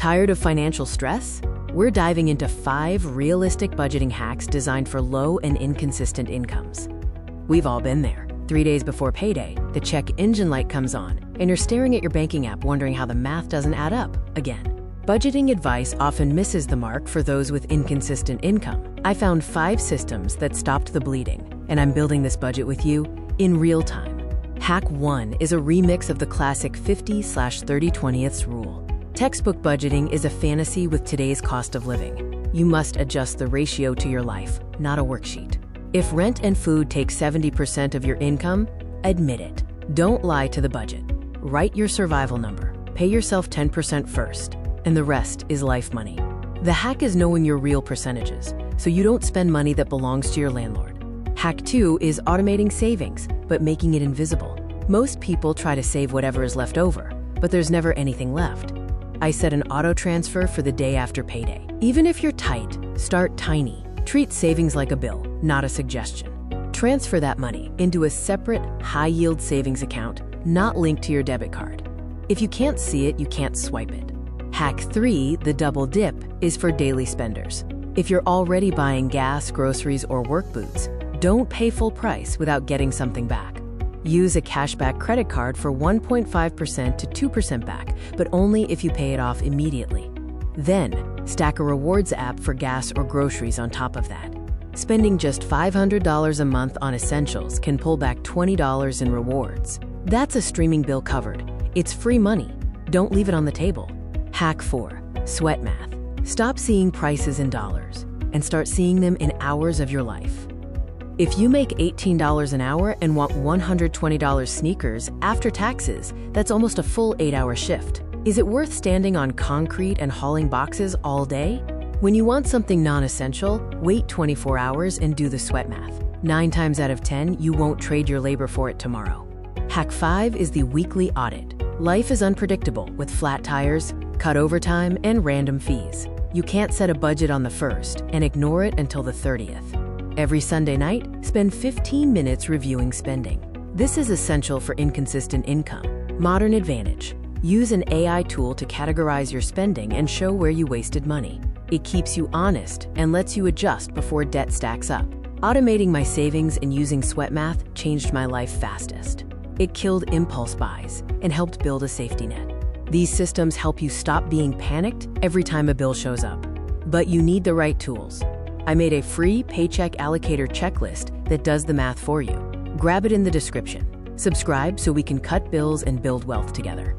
Tired of financial stress? We're diving into 5 realistic budgeting hacks designed for low and inconsistent incomes. We've all been there. 3 days before payday, the check engine light comes on, and you're staring at your banking app wondering how the math doesn't add up again. Budgeting advice often misses the mark for those with inconsistent income. I found 5 systems that stopped the bleeding, and I'm building this budget with you in real time. Hack 1 is a remix of the classic 50/30/20ths rule. Textbook budgeting is a fantasy with today's cost of living. You must adjust the ratio to your life, not a worksheet. If rent and food take 70% of your income, admit it. Don't lie to the budget. Write your survival number. Pay yourself 10% first, and the rest is life money. The hack is knowing your real percentages, so you don't spend money that belongs to your landlord. Hack 2 is automating savings, but making it invisible. Most people try to save whatever is left over, but there's never anything left. I set an auto transfer for the day after payday. Even if you're tight, start tiny. Treat savings like a bill, not a suggestion. Transfer that money into a separate, high-yield savings account, not linked to your debit card. If you can't see it, you can't swipe it. Hack 3, the double dip, is for daily spenders. If you're already buying gas, groceries, or work boots, don't pay full price without getting something back. Use a cashback credit card for 1.5% to 2% back, but only if you pay it off immediately. Then, stack a rewards app for gas or groceries on top of that. Spending just $500 a month on essentials can pull back $20 in rewards. That's a streaming bill covered. It's free money. Don't leave it on the table. Hack 4, sweat math. Stop seeing prices in dollars and start seeing them in hours of your life. If you make $18 an hour and want $120 sneakers after taxes, that's almost a full 8-hour shift. Is it worth standing on concrete and hauling boxes all day? When you want something non-essential, wait 24 hours and do the sweat math. 9 times out of 10, you won't trade your labor for it tomorrow. Hack 5 is the weekly audit. Life is unpredictable with flat tires, cut overtime, and random fees. You can't set a budget on the 1st and ignore it until the 30th. Every Sunday night, spend 15 minutes reviewing spending. This is essential for inconsistent income. Modern advantage. Use an AI tool to categorize your spending and show where you wasted money. It keeps you honest and lets you adjust before debt stacks up. Automating my savings and using sweat math changed my life fastest. It killed impulse buys and helped build a safety net. These systems help you stop being panicked every time a bill shows up. But you need the right tools. I made a free paycheck allocator checklist that does the math for you. Grab it in the description. Subscribe so we can cut bills and build wealth together.